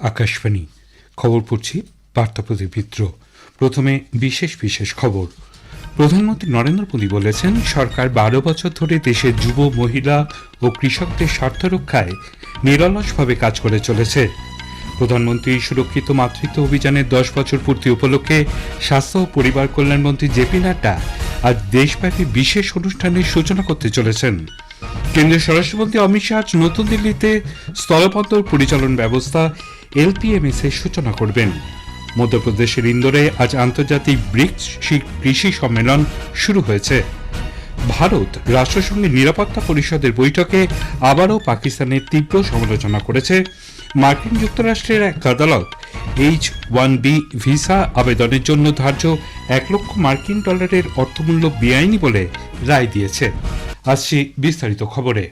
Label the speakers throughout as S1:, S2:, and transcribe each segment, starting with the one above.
S1: আকাশবাণী খবর পড়ছি বার্তাপ্রদীপ মিত্র। প্রথমে বিশেষ বিশেষ খবর। প্রধানমন্ত্রী নরেন্দ্র মোদী বলেছেন, সরকার 12 বছর ধরে দেশের যুব, মহিলা ও কৃষকদের স্বার্থ রক্ষায় নিরলসভাবে কাজ করে চলেছে। প্রধানমন্ত্রী সুরক্ষিত মাতৃত্ব অভিযানের 10 বছর পূর্তি উপলক্ষে স্বাস্থ্য ও পরিবার কল্যাণমন্ত্রী জেপি নাড্ডা আজ দেশব্যাপী বিশেষ অনুষ্ঠানের সূচনা করতে চলেছেন। কেন্দ্রীয় স্বরাষ্ট্রমন্ত্রী অমিত শাহ আজ নতুন দিল্লিতে স্থলবন্দর পরিচালন ব্যবস্থা এলপিএমএস এর সূচনা করবেন। মধ্যপ্রদেশের ইন্দোরে আজ আন্তর্জাতিক ব্রিক্স কৃষি সম্মেলন শুরু হয়েছে। ভারত রাষ্ট্রসংঘের নিরাপত্তা পরিষদের বৈঠকে আবারও পাকিস্তানের তীব্র সমালোচনা করেছে। মার্কিন যুক্তরাষ্ট্রের এক আদালত H-1B ভিসা আবেদনের জন্য ধার্য $1 লক্ষ মার্কিন অর্থমূল্য বেআইনি বলে রায় দিয়েছে। আসছি বিস্তারিত খবরে।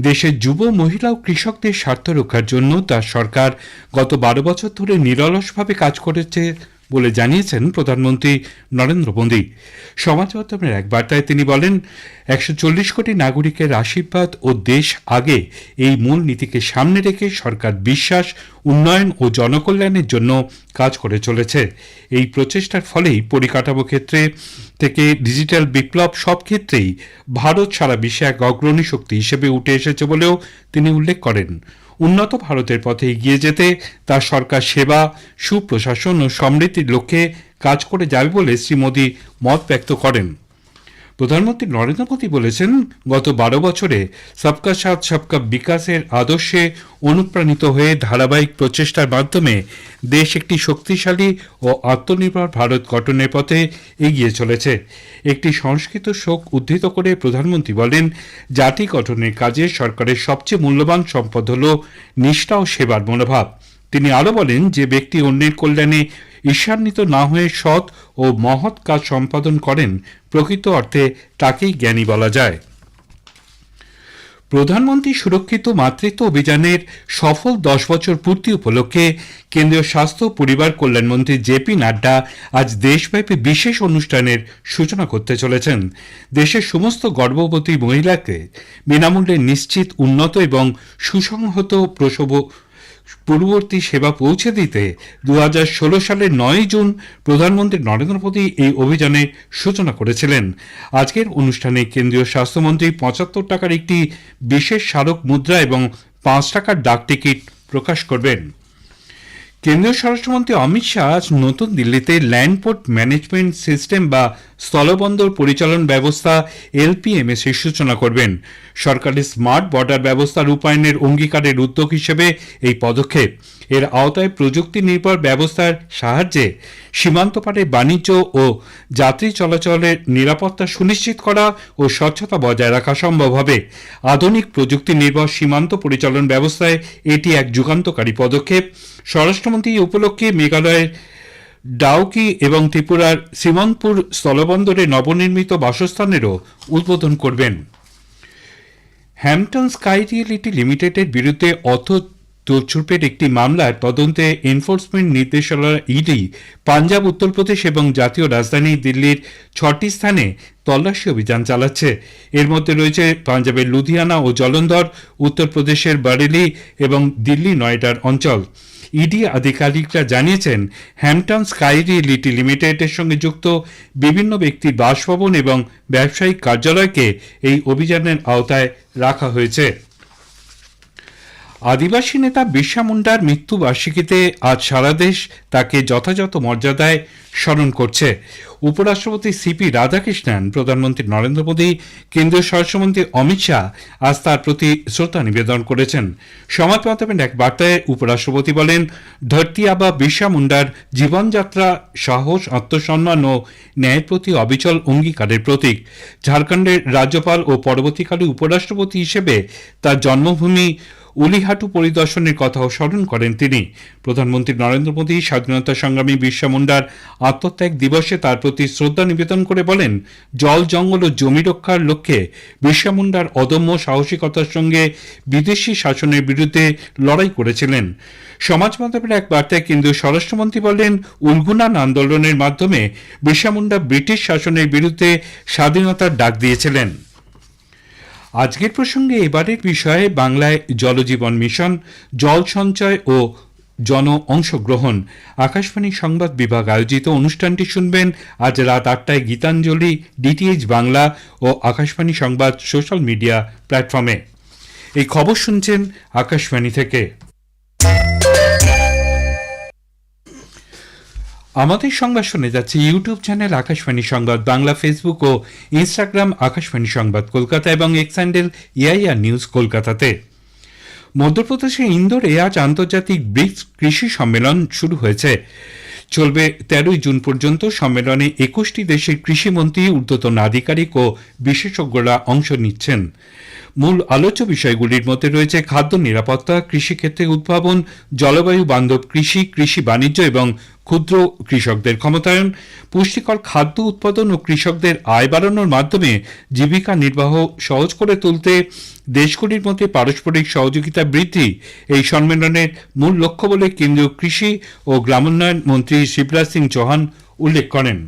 S1: দেশের যুব, মহিলা ও কৃষকদের স্বার্থ রক্ষার জন্য তার সরকার গত 12 বছর ধরে নিরলসভাবে কাজ করেছে বলে জানিয়েছেন প্রধানমন্ত্রী নরেন্দ্র মোদী। সমাজ মাধ্যমের এক বার্তায় তিনি বলেন, 140 কোটি নাগরিকের আশীর্বাদ ও দেশ আগে এই মূল নীতিকে সামনে রেখে সরকার বিশ্বাস, উন্নয়ন ও জনকল্যাণের জন্য কাজ করে চলেছে। এই প্রচেষ্টার ফলেই পরিকাঠামো ক্ষেত্রে থেকে ডিজিটাল বিপ্লব সব ক্ষেত্রেই ভারত সারা বিশ্বে এক অগ্রণী শক্তি হিসেবে উঠে এসেছে বলেও তিনি উল্লেখ করেন। উন্নত ভারতের পথে এগিয়ে যেতে তার সরকার সেবা, সুপ্রশাসন ও সমৃদ্ধির লক্ষ্যে কাজ করে যাবে বলে শ্রী মোদী মত ব্যক্ত করেন। প্রধানমন্ত্রী নরেন্দ্র মোদী বলেছেন, গত 12 বছরে সবকা সাথ সবকা বিকাশের আদর্শে অনুপ্রাণিত হয়ে ধারাবাহিক প্রচেষ্টার মাধ্যমে দেশ একটি শক্তিশালী ও আত্মনির্ভর ভারত গঠনের পথে এগিয়ে চলেছে। একটি সংস্কৃত শোক উদ্ধৃত করে প্রধানমন্ত্রী বলেন, জাতি গঠনের কাজে সরকারের সবচেয়ে মূল্যবান সম্পদ হল নিষ্ঠা ও সেবার মনোভাব। তিনি আরও বলেন, যে ব্যক্তি অন্যের কল্যাণে ঈর্ষান্বিত না হয়ে সৎ ও মহৎ কাজ সম্পাদন করেন, প্রকৃত অর্থে তাকেই জ্ঞানী বলা যায়। প্রধানমন্ত্রী সুরক্ষিত মাতৃত্ব অভিযানের সফল 10 বছর পূর্তি উপলক্ষে কেন্দ্রীয় স্বাস্থ্য ও পরিবার কল্যাণমন্ত্রী জেপি নাড্ডা আজ দেশব্যাপী বিশেষ অনুষ্ঠানের সূচনা করতে চলেছেন। দেশের সমস্ত গর্ভবতী মহিলাকে বিনামূল্যে নিশ্চিত, উন্নত এবং সুসংহত প্রসব পূর্ববর্তী সেবা পৌঁছে দিতে 2016 সালের 9 জুন প্রধানমন্ত্রী নরেন্দ্র মোদী এই অভিযানের সূচনা করেছিলেন। আজকের অনুষ্ঠানে কেন্দ্রীয় স্বাস্থ্যমন্ত্রী 75 টাকার একটি বিশেষ স্মারক মুদ্রা এবং 5 টাকার ডাক টিকিট প্রকাশ করবেন। কেন্দ্রীয় স্বরাষ্ট্রমন্ত্রী অমিত শাহ আজ নতুন দিল্লিতে ল্যান্ডপোর্ট ম্যানেজমেন্ট সিস্টেম বা স্থলবন্দর পরিচালন ব্যবস্থা এলপিএমএস এর সূচনা করবেন। সরকারের স্মার্ট বর্ডার ব্যবস্থা রূপায়ণের অঙ্গীকারের উদ্যোগ হিসেবে এই পদক্ষেপ। এর আওতায় প্রযুক্তি নির্ভর ব্যবস্থার সাহায্যে সীমান্ত পারে বাণিজ্য ও যাত্রী চলাচলের নিরাপত্তা সুনিশ্চিত করা ও স্বচ্ছতা বজায় রাখা সম্ভব হবে। আধুনিক প্রযুক্তি নির্ভর সীমান্ত পরিচালন ব্যবস্থায় এটি এক যুগান্তকারী পদক্ষেপ। স্বরাষ্ট্রমন্ত্রী এই উপলক্ষে মেঘালয়ের ডাউকি এবং ত্রিপুরার শ্রীমন্তপুর স্থলবন্দরে নবনির্মিত বাসস্থানেরও উদ্বোধন করবেন। হ্যাম্পটন স্কাই রিয়েলিটি লিমিটেডের বিরুদ্ধে অর্থ তোলচুপের একটি মামলার তদন্তে এনফোর্সমেন্ট নির্দেশালয় ইডি পাঞ্জাব, উত্তরপ্রদেশ এবং জাতীয় রাজধানী দিল্লির 6টি স্থানে তল্লাশি অভিযান চালাচ্ছে। এর মধ্যে রয়েছে পাঞ্জাবের লুধিয়ানা ও জলন্ধর, উত্তরপ্রদেশের বারেলি এবং দিল্লি নয়ডার অঞ্চল। ইডি আধিকারিকরা জানিয়েছেন, হ্যাম্পটন স্কাই রিয়েলিটি লিমিটেডের সঙ্গে যুক্ত বিভিন্ন ব্যক্তির বাসভবন এবং ব্যবসায়িক কার্যালয়কে এই অভিযানের আওতায় রাখা হয়েছে। আদিবাসী নেতা বিরসা মুন্ডার মৃত্যুবার্ষিকীতে আজ সারা দেশ তাকে যথাযথ মর্যাদায় স্মরণ করছে। উপরাষ্ট্রপতি সিপি রাধাকৃষ্ণন, প্রধানমন্ত্রী নরেন্দ্র মোদী, কেন্দ্রীয় স্বরাষ্ট্রমন্ত্রী অমিত শাহ আজ তার প্রতি শ্রদ্ধা নিবেদন করেছেন। সমাজ মাধ্যমের এক বার্তায় উপরাষ্ট্রপতি বলেন, ধরতি আবা বিরসা মুন্ডার জীবনযাত্রা সাহস, আত্মসম্মান ও ন্যায়ের প্রতি অবিচল অঙ্গীকারের প্রতীক। ঝাড়খণ্ডের রাজ্যপাল ও পরবর্তীকালে উপরাষ্ট্রপতি হিসেবে তার জন্মভূমি উলিহাটু পরিদর্শনের কথাও স্মরণ করেন তিনি। প্রধানমন্ত্রী নরেন্দ্র মোদী স্বাধীনতা সংগ্রামী বিরসা মুন্ডার আত্মত্যাগ দিবসে তার প্রতি শ্রদ্ধা নিবেদন করে বলেন, জল, জঙ্গল ও জমি রক্ষার লক্ষ্যে বিরসা মুন্ডার অদম্য সাহসিকতার সঙ্গে বিদেশি শাসনের বিরুদ্ধে লড়াই করেছিলেন। সমাজ মাধ্যমের এক বার্তায় কেন্দ্রীয় স্বরাষ্ট্রমন্ত্রী বলেন, উলগুনান আন্দোলনের মাধ্যমে বিরসা মুন্ডা ব্রিটিশ শাসনের বিরুদ্ধে স্বাধীনতার ডাক দিয়েছিলেন। আজকের প্রসঙ্গে এবারের বিষয়ে বাংলায় জলজীবন মিশন, জল সঞ্চয় ও জন অংশগ্রহণ। আকাশবাণী সংবাদ বিভাগ আয়োজিত অনুষ্ঠানটি শুনবেন আজ রাত 8টায় গীতাঞ্জলি ডিটিএইচ বাংলা ও আকাশবাণী সংবাদ সোশ্যাল মিডিয়া প্ল্যাটফর্মে। এই খবর শুনছেন আকাশবাণী থেকে। আমাদের সংবাদ শুনে যাচ্ছে ইউটিউব চ্যানেল আকাশবাণী সংবাদ বাংলা, ফেসবুক ও ইনস্টাগ্রাম আকাশবাণী সংবাদ কলকাতা এবং এক্স হ্যান্ডেল এআইআর নিউজ কলকাতাতে। মধ্যপ্রদেশের ইন্দোরে আজ আন্তর্জাতিক ব্রিক্স কৃষি সম্মেলন শুরু হয়েছে। চলবে 13 জুন পর্যন্ত। সম্মেলনে 21টি দেশের কৃষিমন্ত্রী, ঊর্ধ্বতন আধিকারিক ও বিশেষজ্ঞরা অংশ নিচ্ছেন। মূল আলোচ্য বিষয়গুলির মধ্যে রয়েছে খাদ্য নিরাপত্তা, কৃষিক্ষেত্রে উদ্ভাবন, জলবায়ু বান্ধব কৃষি, কৃষি বাণিজ্য এবং ক্ষুদ্র কৃষকদের ক্ষমতায়ন, পুষ্টিকর খাদ্য উৎপাদন ও কৃষকদের আয় বাড়ানোর মাধ্যমে জীবিকা নির্বাহ সহজ করে তুলতে দেশগুলির মধ্যে পারস্পরিক সহযোগিতা বৃদ্ধি এই সম্মেলনের মূল লক্ষ্য বলে কেন্দ্রীয় কৃষি ও গ্রামোন্নয়ন মন্ত্রী শিবরাজ সিং চৌহান উল্লেখ করেন।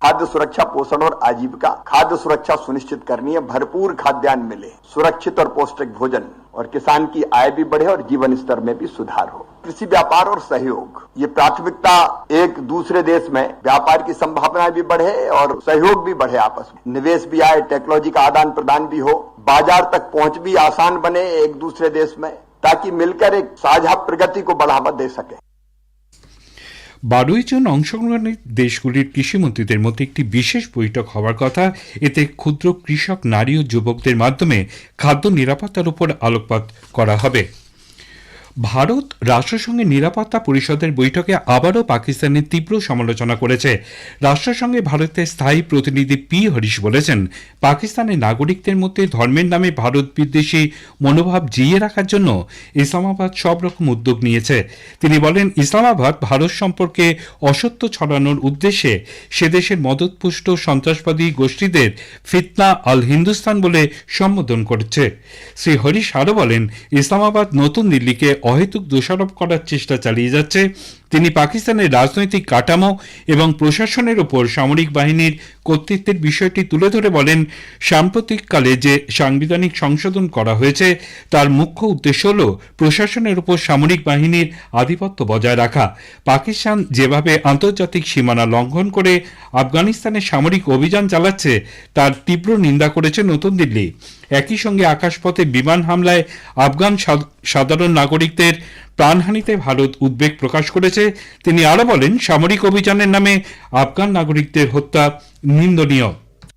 S2: खाद्य सुरक्षा, पोषण और आजीविका। खाद्य सुरक्षा सुनिश्चित करनी है, भरपूर खाद्यान्न मिले, सुरक्षित और पौष्टिक भोजन, और किसान की आय भी बढ़े और जीवन स्तर में भी सुधार हो। कृषि व्यापार और सहयोग, ये प्राथमिकता। एक दूसरे देश में व्यापार की संभावनाएं भी बढ़े और सहयोग भी बढ़े, आपस में निवेश भी आए, टेक्नोलॉजी का आदान प्रदान भी हो, बाजार तक पहुंच भी आसान बने एक दूसरे देश में, ताकि मिलकर एक साझा प्रगति को बढ़ावा दे सके।
S1: 12 জন অংশগ্রহণকারী দেশগুলির কৃষিমন্ত্রীদের মধ্যে একটি বিশেষ বৈঠক হওয়ার কথা। এতে ক্ষুদ্র কৃষক, নারী ও যুবকদের মাধ্যমে খাদ্য নিরাপত্তার উপর আলোকপাত করা হবে। ভারত রাষ্ট্রসংঘের নিরাপত্তা পরিষদের বৈঠকে আবারও পাকিস্তানের তীব্র সমালোচনা করেছে। রাষ্ট্রসংঘে ভারতের স্থায়ী প্রতিনিধি পি হরিশ বলেছেন, পাকিস্তানের নাগরিকদের মধ্যে ধর্মের নামে ভারত বিদ্বেষী মনোভাব জিইয়ে রাখার জন্য ইসলামাবাদ সব রকম উদ্যোগ নিয়েছে। তিনি বলেন, ইসলামাবাদ ভারত সম্পর্কে অসত্য ছড়ানোর উদ্দেশ্যে সে দেশের মদতপুষ্ট সন্ত্রাসবাদী গোষ্ঠীদের ফিতনা আল হিন্দুস্তান বলে সম্বোধন করছে। শ্রী হরিশ আরও বলেন, ইসলামাবাদ নতুন দিল্লিকে অহেতুক দোষারোপ করার চেষ্টা চালিয়ে যাচ্ছে। তিনি পাকিস্তানের রাজনৈতিক কাঠামো এবং প্রশাসনের উপর সামরিক বাহিনীর কর্তৃত্বের বিষয়টি তুলে ধরে বলেন, সাম্প্রতিককালে যে সাংবিধানিক সংশোধন করা হয়েছে তার মুখ্য উদ্দেশ্য হল প্রশাসনের উপর সামরিক বাহিনীর আধিপত্য বজায় রাখা। পাকিস্তান যেভাবে আন্তর্জাতিক সীমানা লঙ্ঘন করে আফগানিস্তানে সামরিক অভিযান চালাচ্ছে তার তীব্র নিন্দা করেছে নতুন দিল্লি। একই সঙ্গে আকাশপথে বিমান হামলায় আফগান সাধারণ নাগরিকদের প্রাণহানিতে ভারত উদ্বেগ প্রকাশ করেছে। তিনি আরও বলেন, সামরিক অভিযানের নামে আফগান নাগরিকদের হত্যা নিন্দনীয়।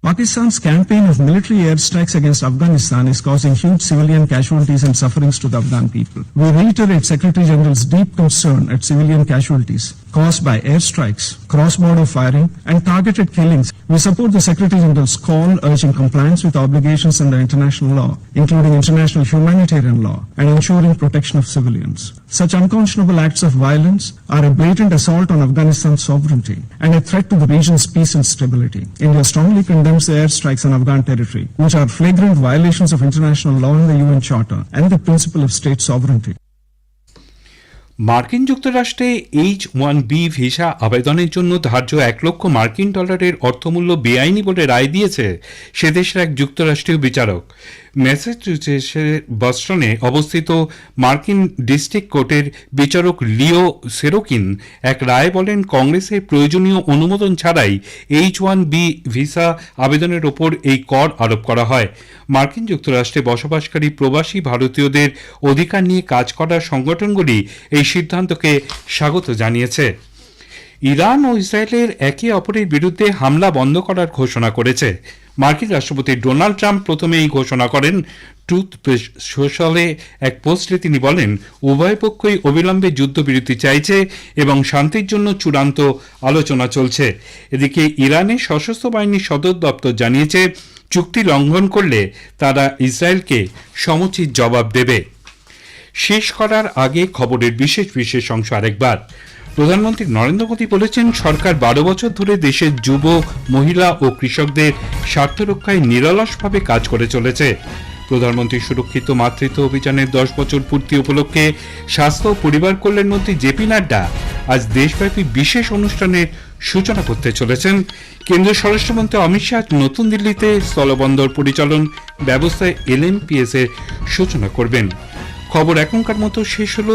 S3: Pakistan's campaign of military airstrikes against Afghanistan is causing huge civilian casualties and sufferings to the Afghan people. We reiterate Secretary General's deep concern at civilian casualties caused by airstrikes, cross-border firing, and targeted killings. We support the Secretary General's call urging compliance with obligations under international law, including international humanitarian law, and ensuring protection of civilians. Such unconscionable acts of violence are a blatant assault on Afghanistan's sovereignty and a threat to the region's peace and stability. India strongly condemns the airstrikes on Afghan territory, which are flagrant violations of international law and the UN Charter and the principle of state sovereignty.
S1: মার্কিন যুক্তরাষ্ট্রে H-1B visa আবেদনের জন্য ধার্য $1 লক্ষ অর্থমূল্য বেআইনি বলে রায় দিয়েছে সে দেশের এক যুক্তরাষ্ট্রীয় বিচারক। ম্যাসাচুসেটসের বস্টনে অবস্থিত মার্কিন ডিস্ট্রিক্ট কোর্টের বিচারক লিও সেরোকিন এক রায়ে বলেন, কংগ্রেসের প্রয়োজনীয় অনুমোদন ছাড়াই H-1B ভিসা আবেদনের ওপর এই কর আরোপ করা হয়। মার্কিন যুক্তরাষ্ট্রে বসবাসকারী প্রবাসী ভারতীয়দের অধিকার নিয়ে কাজ করার সংগঠনগুলি এই সিদ্ধান্তকে স্বাগত জানিয়েছে। ইরান ও ইসরায়েলের একে অপরের বিরুদ্ধে হামলা বন্ধ করার ঘোষণা করেছে। মার্কিন রাষ্ট্রপতি ডোনাল্ড ট্রাম্প প্রথমে এই ঘোষণা করেন। ট্রুথ সোশ্যালে এক পোস্টে তিনি বলেন, উভয় পক্ষই অবিলম্বে যুদ্ধবিরতি চাইছে এবং শান্তির জন্য চূড়ান্ত আলোচনা চলছে। এদিকে ইরানের সশস্ত্র বাহিনীর সদর দপ্তর জানিয়েছে, চুক্তি লঙ্ঘন করলে তারা ইসরায়েলকে সমুচিত জবাব দেবে। শেষ করার আগে খবরের বিশেষ অংশ আরেকবার। প্রধানমন্ত্রী নরেন্দ্র মোদী বলেছেন, সরকার 12 বছর ধরে দেশের যুব, মহিলা ও কৃষকদের স্বার্থ রক্ষায় নিরলসভাবে কাজ করে চলেছে। প্রধানমন্ত্রী সুরক্ষিত মাতৃত্ব অভিযানের 10 বছর পূর্তি উপলক্ষে স্বাস্থ্য ও পরিবার কল্যাণ মন্ত্রী জেপি নাড্ডা আজ দেশব্যাপী বিশেষ অনুষ্ঠানের সূচনা করতে চলেছেন। কেন্দ্রীয় স্বরাষ্ট্রমন্ত্রী অমিত শাহ নতুন দিল্লিতে স্থলবন্দর পরিচালন ব্যবস্থায় LMPS এর সূচনা করবেন। খবর এখনকার মতো শেষ হল।